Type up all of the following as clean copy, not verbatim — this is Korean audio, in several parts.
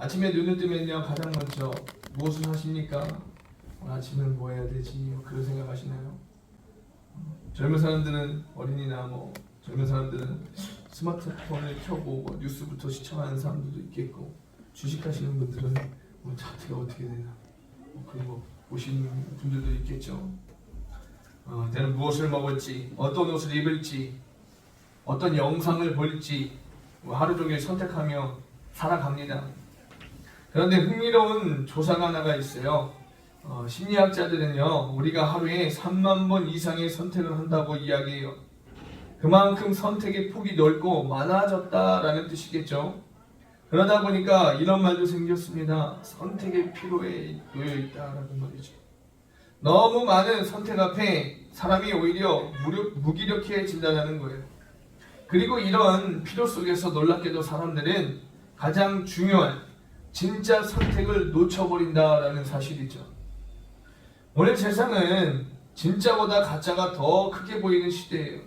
아침에 눈을 뜨면요 가장 먼저 무엇을 하십니까? 오늘 아침은 뭐 해야 되지? 그런 생각하시나요? 젊은 사람들은 어린이나 젊은 사람들은 스마트폰을 켜고 뉴스부터 시청하는 사람들도 있겠고, 주식하시는 분들은 차트가 어떻게 되나 그런 거 보시는 분들도 있겠죠. 내는 무엇을 먹을지, 어떤 옷을 입을지, 어떤 영상을 볼지 하루 종일 선택하며 살아갑니다. 그런데 흥미로운 조사가 하나가 있어요. 심리학자들은요, 우리가 하루에 3만 번 이상의 선택을 한다고 이야기해요. 그만큼 선택의 폭이 넓고 많아졌다라는 뜻이겠죠. 그러다 보니까 이런 말도 생겼습니다. 선택의 피로에 놓여 있다라는 말이죠. 너무 많은 선택 앞에 사람이 오히려 무기력해진다는 거예요. 그리고 이런 피로 속에서 놀랍게도 사람들은 가장 중요한 진짜 선택을 놓쳐버린다라는 사실이죠. 오늘 세상은 진짜보다 가짜가 더 크게 보이는 시대예요.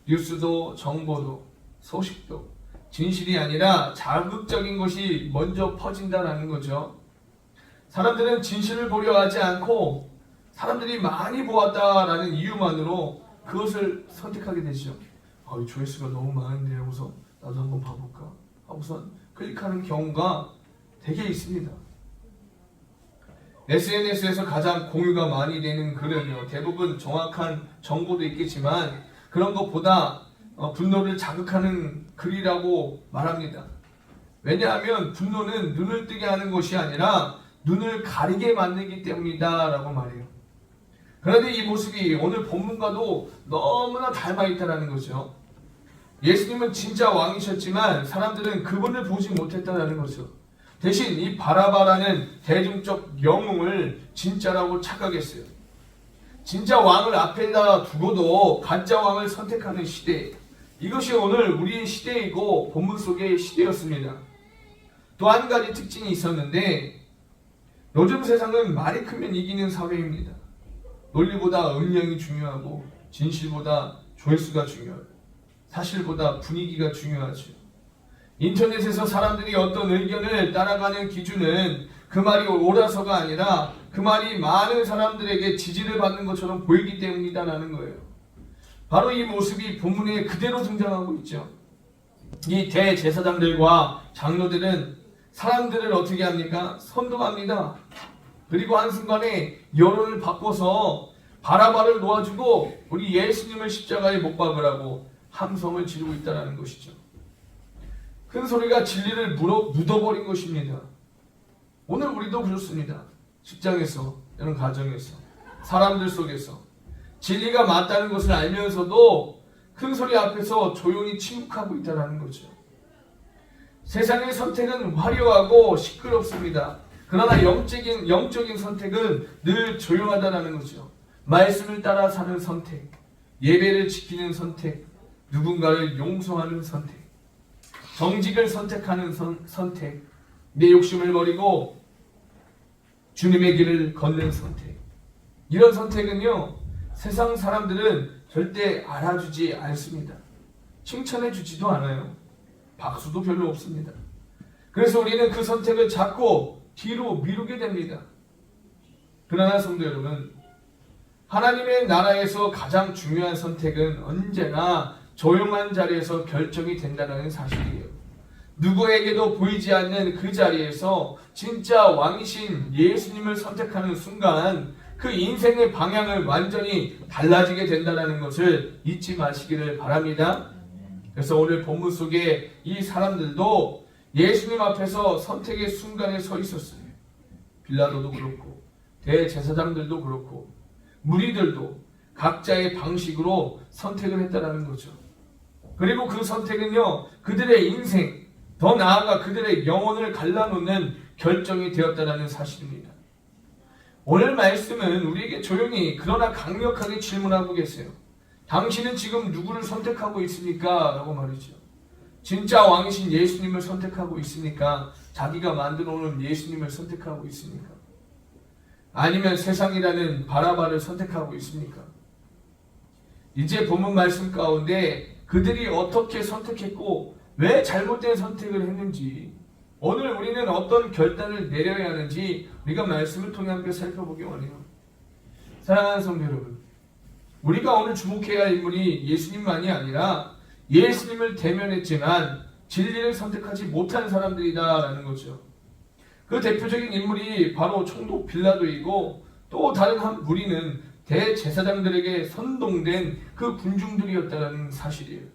뉴스도 정보도 소식도 진실이 아니라 자극적인 것이 먼저 퍼진다는 거죠. 사람들은 진실을 보려 하지 않고 사람들이 많이 보았다라는 이유만으로 그것을 선택하게 되죠. 이 조회수가 너무 많은데 하고서 나도 한번 봐볼까 하고서 클릭하는 경우가 되게 있습니다. SNS에서 가장 공유가 많이 되는 글은요, 대부분 정확한 정보도 있겠지만 그런 것보다 분노를 자극하는 글이라고 말합니다. 왜냐하면 분노는 눈을 뜨게 하는 것이 아니라 눈을 가리게 만들기 때문이다 라고 말해요. 그런데 이 모습이 오늘 본문과도 너무나 닮아 있다는 거죠. 예수님은 진짜 왕이셨지만 사람들은 그분을 보지 못했다는 거죠. 대신 이 바라바라는 대중적 영웅을 진짜라고 착각했어요. 진짜 왕을 앞에다 두고도 가짜 왕을 선택하는 시대, 이것이 오늘 우리의 시대이고 본문 속의 시대였습니다. 또 한 가지 특징이 있었는데, 요즘 세상은 말이 크면 이기는 사회입니다. 논리보다 음량이 중요하고 진실보다 조회수가 중요하고 사실보다 분위기가 중요하죠. 인터넷에서 사람들이 어떤 의견을 따라가는 기준은 그 말이 옳아서가 아니라 그 말이 많은 사람들에게 지지를 받는 것처럼 보이기 때문이다라는 거예요. 바로 이 모습이 본문에 그대로 등장하고 있죠. 이 대제사장들과 장로들은 사람들을 어떻게 합니까? 선동합니다. 그리고 한순간에 여론을 바꿔서 바라바를 놓아주고 우리 예수님을 십자가에 못 박으라고 함성을 지르고 있다는 것이죠. 큰 소리가 진리를 묻어버린 것입니다. 오늘 우리도 그렇습니다. 직장에서, 이런 가정에서, 사람들 속에서 진리가 맞다는 것을 알면서도 큰 소리 앞에서 조용히 침묵하고 있다는 거죠. 세상의 선택은 화려하고 시끄럽습니다. 그러나 영적인 선택은 늘 조용하다는 거죠. 말씀을 따라 사는 선택, 예배를 지키는 선택, 누군가를 용서하는 선택, 정직을 선택하는 선택, 내 욕심을 버리고 주님의 길을 걷는 선택. 이런 선택은요, 세상 사람들은 절대 알아주지 않습니다. 칭찬해주지도 않아요. 박수도 별로 없습니다. 그래서 우리는 그 선택을 자꾸 뒤로 미루게 됩니다. 그러나 성도 여러분, 하나님의 나라에서 가장 중요한 선택은 언제나 조용한 자리에서 결정이 된다는 사실이에요. 누구에게도 보이지 않는 그 자리에서 진짜 왕이신 예수님을 선택하는 순간 그 인생의 방향을 완전히 달라지게 된다는 것을 잊지 마시기를 바랍니다. 그래서 오늘 본문 속에 이 사람들도 예수님 앞에서 선택의 순간에 서 있었어요. 빌라도도 그렇고 대제사장들도 그렇고 무리들도 각자의 방식으로 선택을 했다는 거죠. 그리고 그 선택은요, 그들의 인생, 더 나아가 그들의 영혼을 갈라놓는 결정이 되었다는 사실입니다. 오늘 말씀은 우리에게 조용히 그러나 강력하게 질문하고 계세요. 당신은 지금 누구를 선택하고 있습니까? 라고 말이죠. 진짜 왕이신 예수님을 선택하고 있습니까? 자기가 만들어 놓은 예수님을 선택하고 있습니까? 아니면 세상이라는 바라바를 선택하고 있습니까? 이제 본문 말씀 가운데 그들이 어떻게 선택했고 왜 잘못된 선택을 했는지 오늘 우리는 어떤 결단을 내려야 하는지 우리가 말씀을 통해 함께 살펴보기 원해요. 사랑하는 성도 여러분, 우리가 오늘 주목해야 할 인물이 예수님만이 아니라 예수님을 대면했지만 진리를 선택하지 못한 사람들이다라는 거죠. 그 대표적인 인물이 바로 총독 빌라도이고, 또 다른 한 무리는 대제사장들에게 선동된 그 군중들이었다는 사실이에요.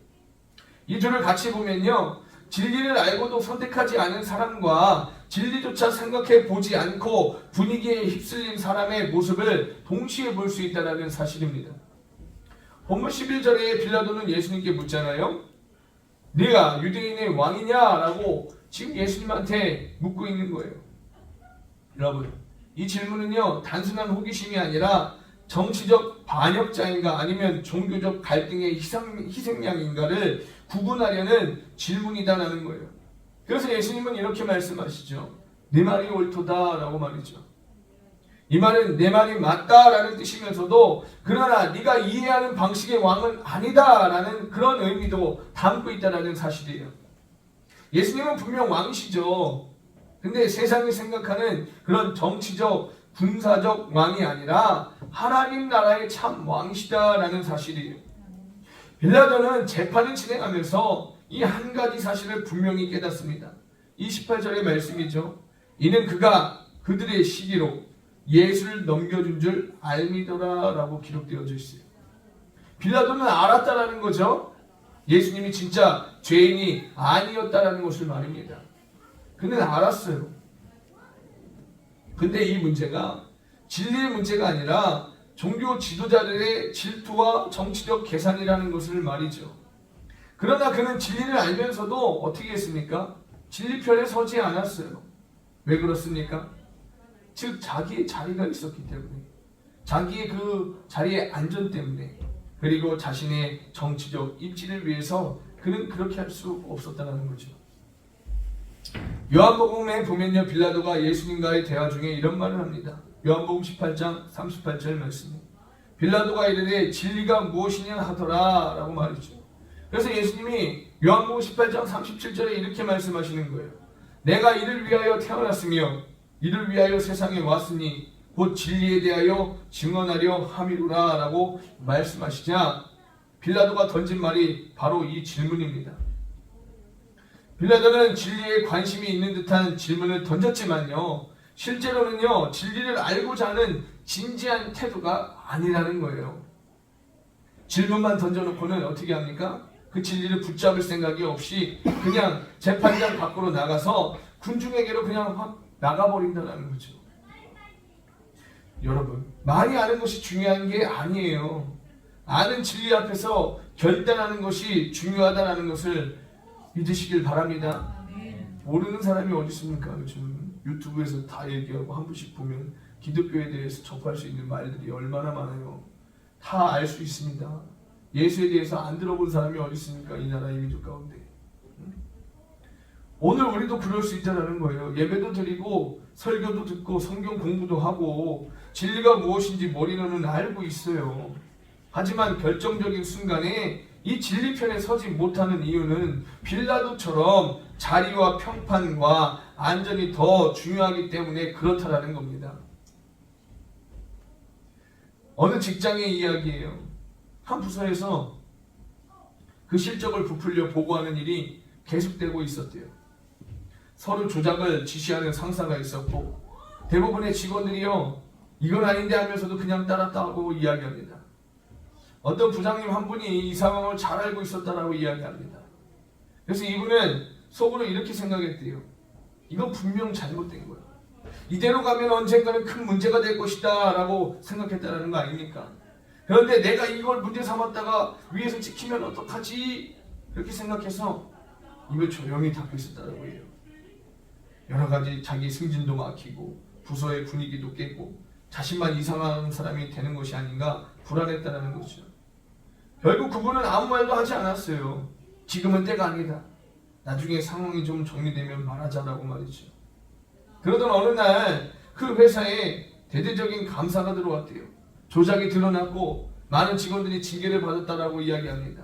이 둘을 같이 보면요, 진리를 알고도 선택하지 않은 사람과 진리조차 생각해 보지 않고 분위기에 휩쓸린 사람의 모습을 동시에 볼 수 있다는 사실입니다. 본문 11절에 빌라도는 예수님께 묻잖아요. 네가 유대인의 왕이냐라고 지금 예수님한테 묻고 있는 거예요. 여러분, 이 질문은요, 단순한 호기심이 아니라 정치적 반역자인가 아니면 종교적 갈등의 희생양인가를 구분하려는 질문이다라는 거예요. 그래서 예수님은 이렇게 말씀하시죠. 내 말이 옳도다라고 말이죠. 이 말은 내 말이 맞다라는 뜻이면서도 그러나 네가 이해하는 방식의 왕은 아니다라는 그런 의미도 담고 있다라는 사실이에요. 예수님은 분명 왕이시죠. 근데 세상이 생각하는 그런 정치적, 군사적 왕이 아니라 하나님 나라의 참 왕이시다라는 사실이에요. 빌라도는 재판을 진행하면서 이 한 가지 사실을 분명히 깨닫습니다. 이 18절의 말씀이죠. 이는 그가 그들의 시기로 예수를 넘겨준 줄 알미더라 라고 기록되어져 있어요. 빌라도는 알았다라는 거죠. 예수님이 진짜 죄인이 아니었다라는 것을 말입니다. 그는 알았어요. 근데 이 문제가 진리의 문제가 아니라 종교 지도자들의 질투와 정치적 계산이라는 것을 말이죠. 그러나 그는 진리를 알면서도 어떻게 했습니까? 진리 편에 서지 않았어요. 왜 그렇습니까? 즉 자기의 자리가 있었기 때문에, 자기의 그 자리의 안전 때문에, 그리고 자신의 정치적 입지를 위해서 그는 그렇게 할 수 없었다는 거죠. 요한복음에 보면요, 빌라도가 예수님과의 대화 중에 이런 말을 합니다. 요한복음 18장 38절 말씀. 빌라도가 이르되 진리가 무엇이냐 하더라 라고 말이죠. 그래서 예수님이 요한복음 18장 37절에 이렇게 말씀하시는 거예요. 내가 이를 위하여 태어났으며 이를 위하여 세상에 왔으니 곧 진리에 대하여 증언하려 함이로라 라고 말씀하시자 빌라도가 던진 말이 바로 이 질문입니다. 빌라도는 진리에 관심이 있는 듯한 질문을 던졌지만요, 실제로는요, 진리를 알고자 하는 진지한 태도가 아니라는 거예요. 질문만 던져놓고는 어떻게 합니까? 그 진리를 붙잡을 생각이 없이 그냥 재판장 밖으로 나가서 군중에게로 그냥 확 나가버린다는 거죠. 여러분, 많이 아는 것이 중요한 게 아니에요. 아는 진리 앞에서 결단하는 것이 중요하다는 것을 믿으시길 바랍니다. 모르는 사람이 어디 있습니까? 요즘 유튜브에서 다 얘기하고 한 번씩 보면 기독교에 대해서 접할 수 있는 말들이 얼마나 많아요. 다 알 수 있습니다. 예수에 대해서 안 들어본 사람이 어디 있습니까? 이 나라의 민족 가운데. 오늘 우리도 그럴 수 있다는 거예요. 예배도 드리고 설교도 듣고 성경 공부도 하고 진리가 무엇인지 머리로는 알고 있어요. 하지만 결정적인 순간에 이 진리 편에 서지 못하는 이유는 빌라도처럼 자리와 평판과 안전이 더 중요하기 때문에 그렇다라는 겁니다. 어느 직장의 이야기예요. 한 부서에서 그 실적을 부풀려 보고하는 일이 계속되고 있었대요. 서로 조작을 지시하는 상사가 있었고 대부분의 직원들이요, 이건 아닌데 하면서도 그냥 따랐다고 이야기합니다. 어떤 부장님 한 분이 이 상황을 잘 알고 있었다라고 이야기합니다. 그래서 이분은 속으로 이렇게 생각했대요. 이건 분명 잘못된 거야. 이대로 가면 언젠가는 큰 문제가 될 것이다 라고 생각했다는 거 아닙니까? 그런데 내가 이걸 문제 삼았다가 위에서 찍히면 어떡하지? 그렇게 생각해서 입을 조용히 닫고 있었다고 해요. 여러 가지 자기 승진도 막히고 부서의 분위기도 깨고 자신만 이상한 사람이 되는 것이 아닌가 불안했다는 거죠. 결국 그분은 아무 말도 하지 않았어요. 지금은 때가 아니다. 나중에 상황이 좀 정리되면 말하자라고 말이죠. 그러던 어느 날 그 회사에 대대적인 감사가 들어왔대요. 조작이 드러났고 많은 직원들이 징계를 받았다라고 이야기합니다.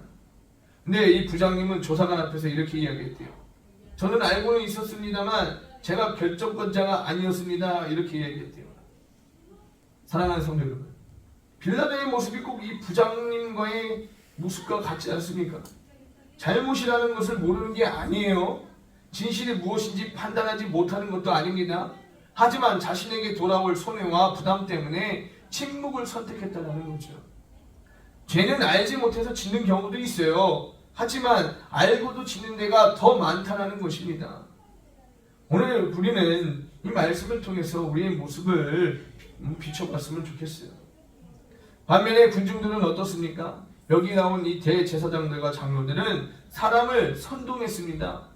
근데 이 부장님은 조사관 앞에서 이렇게 이야기했대요. 저는 알고는 있었습니다만 제가 결정권자가 아니었습니다. 이렇게 얘기했대요. 사랑하는 성도 여러분, 빌라도의 모습이 꼭 이 부장님과의 모습과 같지 않습니까? 잘못이라는 것을 모르는 게 아니에요. 진실이 무엇인지 판단하지 못하는 것도 아닙니다. 하지만 자신에게 돌아올 손해와 부담 때문에 침묵을 선택했다는 거죠. 죄는 알지 못해서 짓는 경우도 있어요. 하지만 알고도 짓는 데가 더 많다는 것입니다. 오늘 우리는 이 말씀을 통해서 우리의 모습을 비춰봤으면 좋겠어요. 반면에 군중들은 어떻습니까? 여기 나온 이 대제사장들과 장로들은 사람을 선동했습니다.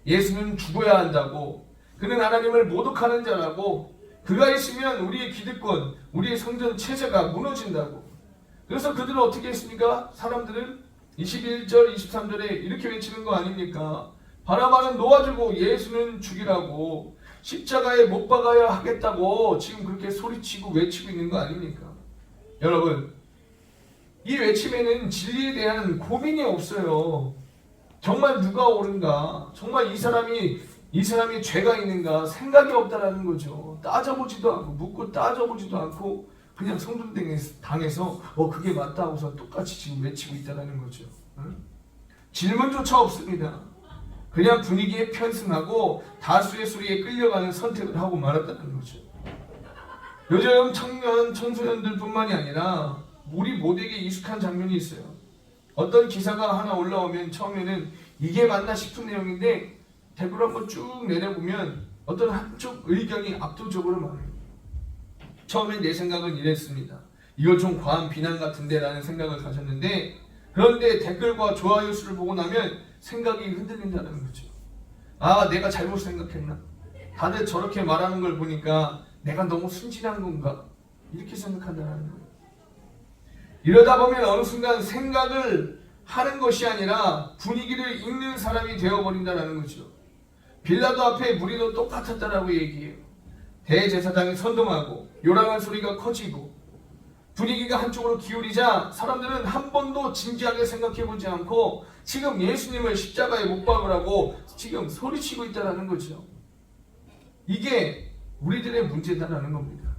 예수는 죽어야 한다고, 그는 하나님을 모독하는 자라고, 그가 있으면 우리의 기득권, 우리의 성전 체제가 무너진다고. 그래서 그들은 어떻게 했습니까? 사람들은 21절, 23절에 이렇게 외치는 거 아닙니까? 바라바는 놓아주고 예수는 죽이라고, 십자가에 못 박아야 하겠다고 지금 그렇게 소리치고 외치고 있는 거 아닙니까? 여러분, 이 외침에는 진리에 대한 고민이 없어요. 정말 누가 옳은가? 정말 이 사람이 죄가 있는가? 생각이 없다라는 거죠. 따져보지도 않고, 묻고 따져보지도 않고 그냥 성전당에서 그게 맞다 하고서 똑같이 지금 외치고 있다는 거죠. 응? 질문조차 없습니다. 그냥 분위기에 편승하고 다수의 소리에 끌려가는 선택을 하고 말았다는 거죠. 요즘 청소년들 뿐만이 아니라 우리 모두에게 익숙한 장면이 있어요. 어떤 기사가 하나 올라오면 처음에는 이게 맞나 싶은 내용인데 댓글 한번 쭉 내려보면 어떤 한쪽 의견이 압도적으로 많아요. 처음에 내 생각은 이랬습니다. 이거 좀 과한 비난 같은데 라는 생각을 가졌는데, 그런데 댓글과 좋아요 수를 보고 나면 생각이 흔들린다는 거죠. 아, 내가 잘못 생각했나? 다들 저렇게 말하는 걸 보니까 내가 너무 순진한 건가? 이렇게 생각한다는 거예요. 이러다 보면 어느 순간 생각을 하는 것이 아니라 분위기를 읽는 사람이 되어버린다는 거죠. 빌라도 앞에 무리도 똑같았다라고 얘기해요. 대제사장이 선동하고 요란한 소리가 커지고 분위기가 한쪽으로 기울이자 사람들은 한 번도 진지하게 생각해보지 않고 지금 예수님을 십자가에 못 박으라고 지금 소리치고 있다는 거죠. 이게 우리들의 문제다라는 겁니다.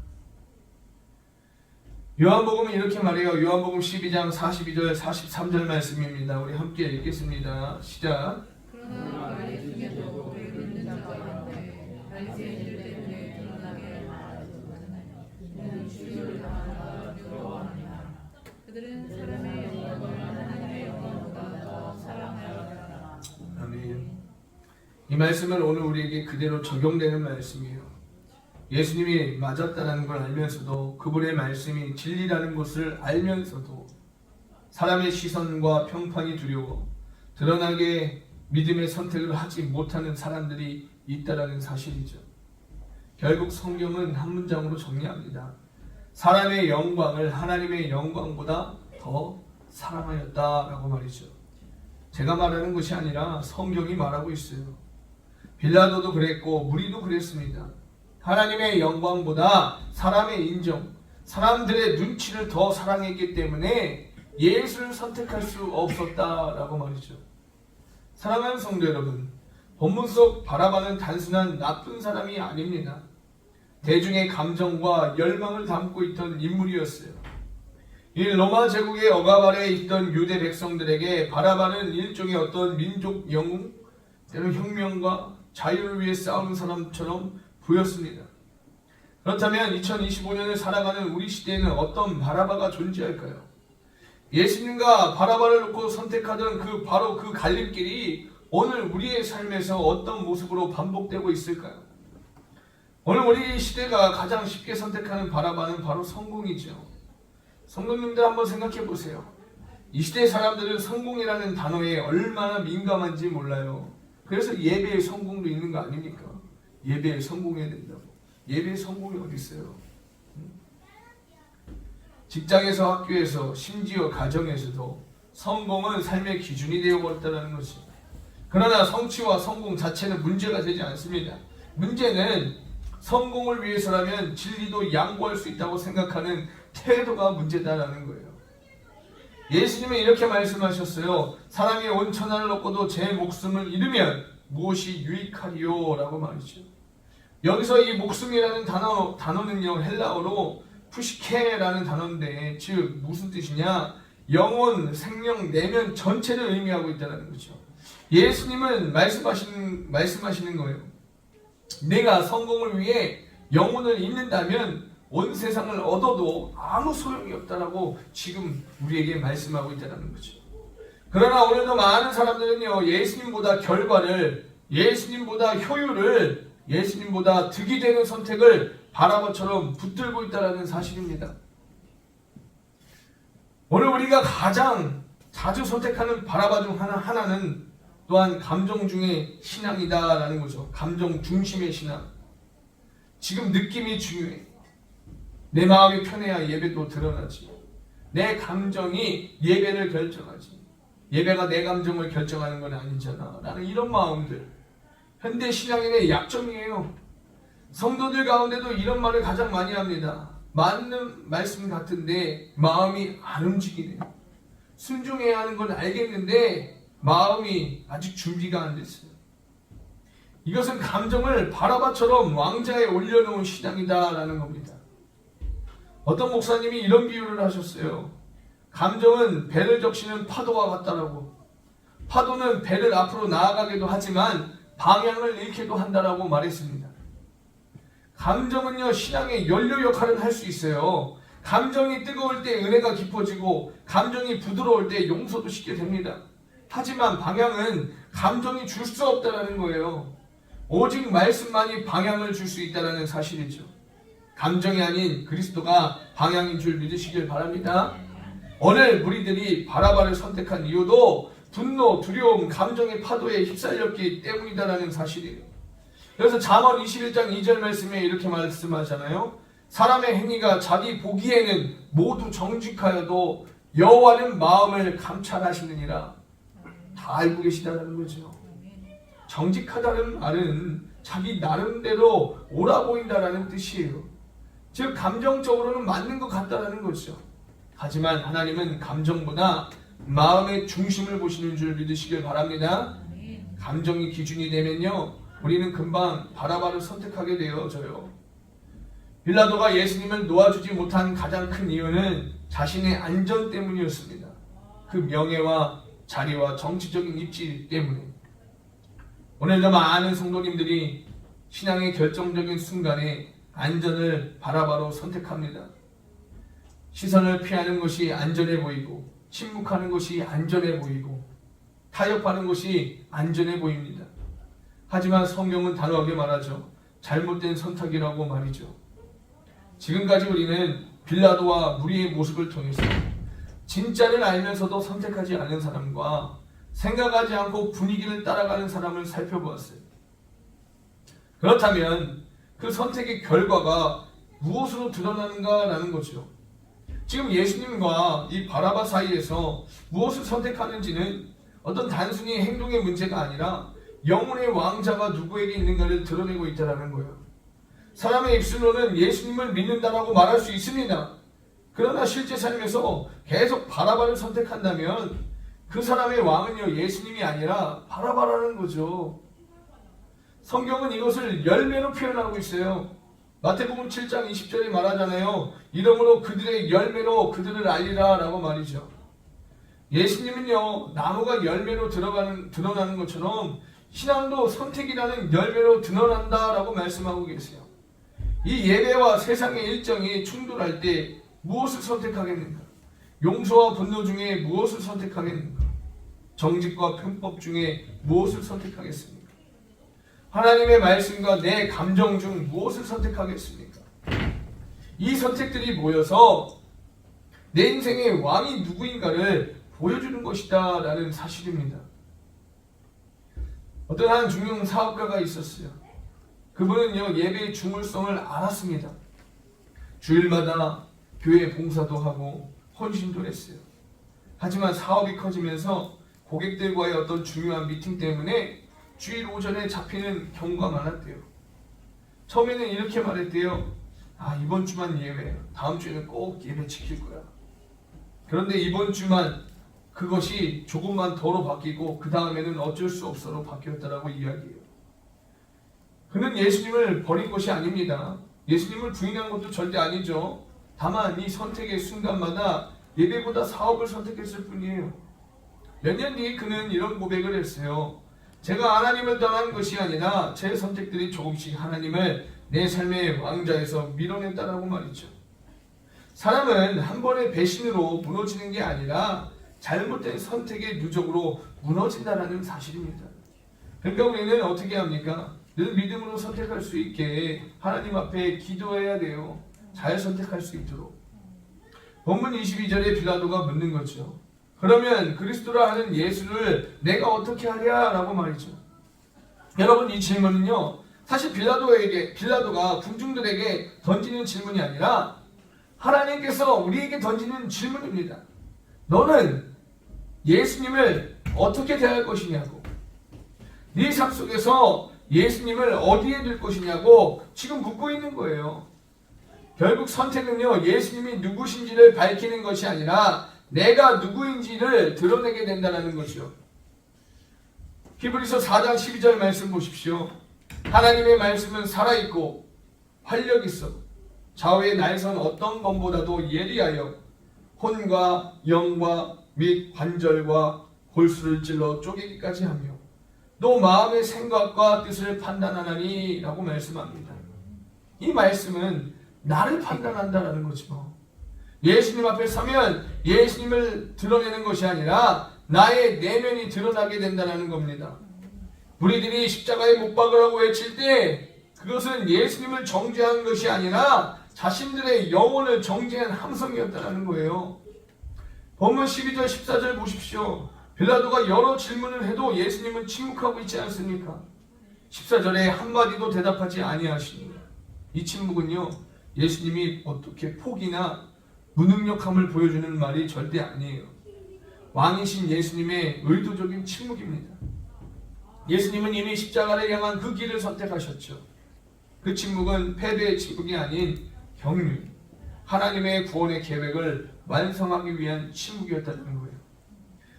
요한복음은 이렇게 말해요. 요한복음 12장 42절 43절 말씀입니다. 우리 함께 읽겠습니다. 시작. 그러나 말씀에도 우리 믿는 자가 있는데 바리새인들 때문에 드러나게 말하지만 이는 주의를 당하다 두려워합니다. 그들은 사람의 영광을 하나님의 영광보다 더 사랑하였다. 아멘. 이 말씀은 오늘 우리에게 그대로 적용되는 말씀이에요. 예수님이 맞았다는 걸 알면서도, 그분의 말씀이 진리라는 것을 알면서도 사람의 시선과 평판이 두려워 드러나게 믿음의 선택을 하지 못하는 사람들이 있다는 사실이죠. 결국 성경은 한 문장으로 정리합니다. 사람의 영광을 하나님의 영광보다 더 사랑하였다라고 말이죠. 제가 말하는 것이 아니라 성경이 말하고 있어요. 빌라도도 그랬고 무리도 그랬습니다. 하나님의 영광보다 사람의 인정, 사람들의 눈치를 더 사랑했기 때문에 예수를 선택할 수 없었다라고 말이죠. 사랑하는 성도 여러분, 본문 속 바라바는 단순한 나쁜 사람이 아닙니다. 대중의 감정과 열망을 담고 있던 인물이었어요. 이 로마 제국의 억압 아래에 있던 유대 백성들에게 바라바는 일종의 어떤 민족 영웅, 때로 혁명과 자유를 위해 싸우는 사람처럼 보였습니다. 그렇다면 2025년을 살아가는 우리 시대에는 어떤 바라바가 존재할까요? 예수님과 바라바를 놓고 선택하던 바로 그 갈림길이 오늘 우리의 삶에서 어떤 모습으로 반복되고 있을까요? 오늘 우리 시대가 가장 쉽게 선택하는 바라바는 바로 성공이죠. 성도님들 한번 생각해 보세요. 이 시대 사람들은 성공이라는 단어에 얼마나 민감한지 몰라요. 그래서 예배의 성공도 있는 거 아닙니까? 예배에 성공해야 된다고. 예배에 성공이 어디 있어요? 직장에서, 학교에서, 심지어 가정에서도 성공은 삶의 기준이 되어버렸다는 것이. 그러나 성취와 성공 자체는 문제가 되지 않습니다. 문제는 성공을 위해서라면 진리도 양보할 수 있다고 생각하는 태도가 문제다라는 거예요. 예수님은 이렇게 말씀하셨어요. 사람이 온 천하를 얻고도 제 목숨을 잃으면 무엇이 유익하리요? 라고 말이죠. 여기서 이 목숨이라는 단어는요, 헬라어로 푸시케라는 단어인데, 즉 무슨 뜻이냐? 영혼, 생명, 내면 전체를 의미하고 있다는 거죠. 예수님은 말씀하시는 거예요. 내가 성공을 위해 영혼을 잃는다면 온 세상을 얻어도 아무 소용이 없다라고 지금 우리에게 말씀하고 있다는 거죠. 그러나 오늘도 많은 사람들은요, 예수님보다 결과를, 예수님보다 효율을, 예수님보다 득이 되는 선택을 바라바처럼 붙들고 있다는 사실입니다. 오늘 우리가 가장 자주 선택하는 바라바 중 하나는 또한 감정 중의 신앙이다라는 거죠. 감정 중심의 신앙. 지금 느낌이 중요해. 내 마음이 편해야 예배도 드러나지. 내 감정이 예배를 결정하지. 예배가 내 감정을 결정하는 건 아니잖아 라는 이런 마음들, 현대 신앙인의 약점이에요. 성도들 가운데도 이런 말을 가장 많이 합니다. 맞는 말씀 같은데 마음이 안 움직이네요. 순종해야 하는 건 알겠는데 마음이 아직 준비가 안 됐어요. 이것은 감정을 바라바처럼 왕자에 올려놓은 신앙이다라는 겁니다. 어떤 목사님이 이런 비유를 하셨어요. 감정은 배를 적시는 파도와 같다라고. 파도는 배를 앞으로 나아가기도 하지만 방향을 잃기도 한다라고 말했습니다. 감정은요, 신앙의 연료 역할을 할 수 있어요. 감정이 뜨거울 때 은혜가 깊어지고 감정이 부드러울 때 용서도 쉽게 됩니다. 하지만 방향은 감정이 줄 수 없다는 거예요. 오직 말씀만이 방향을 줄 수 있다는 사실이죠. 감정이 아닌 그리스도가 방향인 줄 믿으시길 바랍니다. 오늘 무리들이 바라바를 선택한 이유도 분노, 두려움, 감정의 파도에 휩쓸렸기 때문이다라는 사실이에요. 그래서 잠언 21장 2절 말씀에 이렇게 말씀하잖아요. 사람의 행위가 자기 보기에는 모두 정직하여도 여호와는 마음을 감찰하시느니라. 다 알고 계시다는 거죠. 정직하다는 말은 자기 나름대로 옳아 보인다라는 뜻이에요. 즉 감정적으로는 맞는 것 같다라는 거죠. 하지만 하나님은 감정보다 마음의 중심을 보시는 줄 믿으시길 바랍니다. 감정이 기준이 되면요, 우리는 금방 바라바를 선택하게 되어져요. 빌라도가 예수님을 놓아주지 못한 가장 큰 이유는 자신의 안전 때문이었습니다. 그 명예와 자리와 정치적인 입지 때문에. 오늘도 많은 성도님들이 신앙의 결정적인 순간에 안전을 바라바로 선택합니다. 시선을 피하는 것이 안전해 보이고, 침묵하는 것이 안전해 보이고, 타협하는 것이 안전해 보입니다. 하지만 성경은 단호하게 말하죠. 잘못된 선택이라고 말이죠. 지금까지 우리는 빌라도와 무리의 모습을 통해서 진짜를 알면서도 선택하지 않은 사람과 생각하지 않고 분위기를 따라가는 사람을 살펴보았어요. 그렇다면 그 선택의 결과가 무엇으로 드러나는가라는 거죠. 지금 예수님과 이 바라바 사이에서 무엇을 선택하는지는 어떤 단순히 행동의 문제가 아니라 영혼의 왕자가 누구에게 있는가를 드러내고 있다는 거예요. 사람의 입술로는 예수님을 믿는다라고 말할 수 있습니다. 그러나 실제 삶에서 계속 바라바를 선택한다면 그 사람의 왕은요, 예수님이 아니라 바라바라는 거죠. 성경은 이것을 열매로 표현하고 있어요. 마태복음 7장 20절에 말하잖아요. 이러므로 그들의 열매로 그들을 알리라 라고 말이죠. 예수님은요, 나무가 열매로 드러나는 것처럼 신앙도 선택이라는 열매로 드러난다라고 말씀하고 계세요. 이 예배와 세상의 일정이 충돌할 때 무엇을 선택하겠는가? 용서와 분노 중에 무엇을 선택하겠는가? 정직과 편법 중에 무엇을 선택하겠습니까? 하나님의 말씀과 내 감정 중 무엇을 선택하겠습니까? 이 선택들이 모여서 내 인생의 왕이 누구인가를 보여주는 것이다 라는 사실입니다. 어떤 한 중용 사업가가 있었어요. 그분은요, 예배의 중요성을 알았습니다. 주일마다 교회 봉사도 하고 헌신도 했어요. 하지만 사업이 커지면서 고객들과의 어떤 중요한 미팅 때문에 주일 오전에 잡히는 경우가 많았대요. 처음에는 이렇게 말했대요. 이번 주만 예배, 다음 주에는 꼭 예배 지킬 거야. 그런데 이번 주만 그것이 조금만 더로 바뀌고 그 다음에는 어쩔 수 없어로 바뀌었다라고 이야기해요. 그는 예수님을 버린 것이 아닙니다. 예수님을 부인한 것도 절대 아니죠. 다만 이 선택의 순간마다 예배보다 사업을 선택했을 뿐이에요. 몇 년 뒤에 그는 이런 고백을 했어요. 제가 하나님을 떠난 것이 아니라 제 선택들이 조금씩 하나님을 내 삶의 왕좌에서 밀어냈다라고 말이죠. 사람은 한 번의 배신으로 무너지는 게 아니라 잘못된 선택의 누적으로 무너진다라는 사실입니다. 그러니까 우리는 어떻게 합니까? 늘 믿음으로 선택할 수 있게 하나님 앞에 기도해야 돼요. 잘 선택할 수 있도록. 본문 22절에 빌라도가 묻는 거죠. 그러면 그리스도라 하는 예수를 내가 어떻게 하랴? 라고 말이죠. 여러분, 이 질문은요, 사실 빌라도가 군중들에게 던지는 질문이 아니라 하나님께서 우리에게 던지는 질문입니다. 너는 예수님을 어떻게 대할 것이냐고, 네 삶 속에서 예수님을 어디에 둘 것이냐고 지금 묻고 있는 거예요. 결국 선택은요, 예수님이 누구신지를 밝히는 것이 아니라 내가 누구인지를 드러내게 된다는 것이요. 히브리서 4장 12절 말씀 보십시오. 하나님의 말씀은 살아있고 활력 있어 좌우의 날선 어떤 검보다도 예리하여 혼과 영과 및 관절과 골수를 찔러 쪼개기까지 하며 또 마음의 생각과 뜻을 판단하나니 라고 말씀합니다. 이 말씀은 나를 판단한다라는 거죠. 예수님 앞에 서면 예수님을 드러내는 것이 아니라 나의 내면이 드러나게 된다는 겁니다. 우리들이 십자가에 못 박으라고 외칠 때 그것은 예수님을 정죄한 것이 아니라 자신들의 영혼을 정죄한 함성이었다는 거예요. 본문 12절 14절 보십시오. 빌라도가 여러 질문을 해도 예수님은 침묵하고 있지 않습니까? 14절에 한마디도 대답하지 아니하시니, 이 침묵은요, 예수님이 어떻게 포기나 무능력함을 보여주는 말이 절대 아니에요. 왕이신 예수님의 의도적인 침묵입니다. 예수님은 이미 십자가를 향한 그 길을 선택하셨죠. 그 침묵은 패배의 침묵이 아닌 경륜, 하나님의 구원의 계획을 완성하기 위한 침묵이었다는 거예요.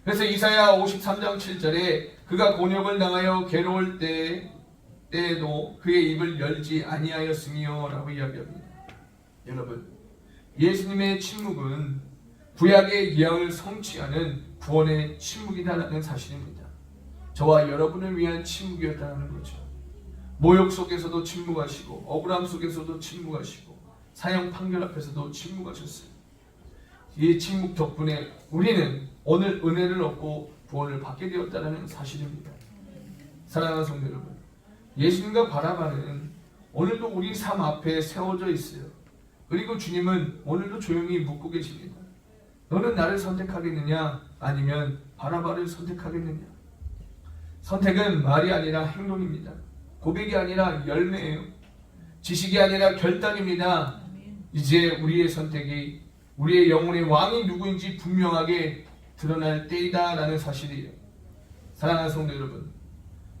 그래서 이사야 53장 7절에 그가 곤욕을 당하여 괴로울 때에도 그의 입을 열지 아니하였으며 라고 이야기합니다. 여러분, 예수님의 침묵은 구약의 예언을 성취하는 구원의 침묵이다라는 사실입니다. 저와 여러분을 위한 침묵이었다는 거죠. 모욕 속에서도 침묵하시고 억울함 속에서도 침묵하시고 사형 판결 앞에서도 침묵하셨어요. 이 침묵 덕분에 우리는 오늘 은혜를 얻고 구원을 받게 되었다는 사실입니다. 사랑하는 성도 여러분, 예수님과 바라바는 오늘도 우리 삶 앞에 세워져 있어요. 그리고 주님은 오늘도 조용히 묻고 계십니다. 너는 나를 선택하겠느냐? 아니면 바라바를 선택하겠느냐? 선택은 말이 아니라 행동입니다. 고백이 아니라 열매예요. 지식이 아니라 결단입니다. 이제 우리의 선택이 우리의 영혼의 왕이 누구인지 분명하게 드러날 때이다라는 사실이에요. 사랑하는 성도 여러분,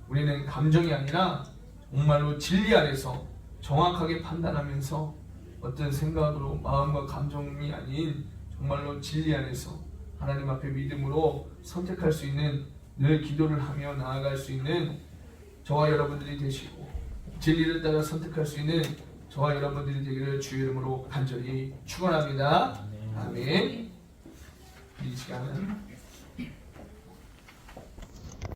우리는 감정이 아니라 정말로 진리 안에서 정확하게 판단하면서 어떤 생각으로 마음과 감정이 아닌 정말로 진리 안에서 하나님 앞에 믿음으로 선택할 수 있는, 늘 기도를 하며 나아갈 수 있는 저와 여러분들이 되시고 진리를 따라 선택할 수 있는 저와 여러분들이 되기를 주의 이름으로 간절히 축원합니다. 아멘. 이 시간은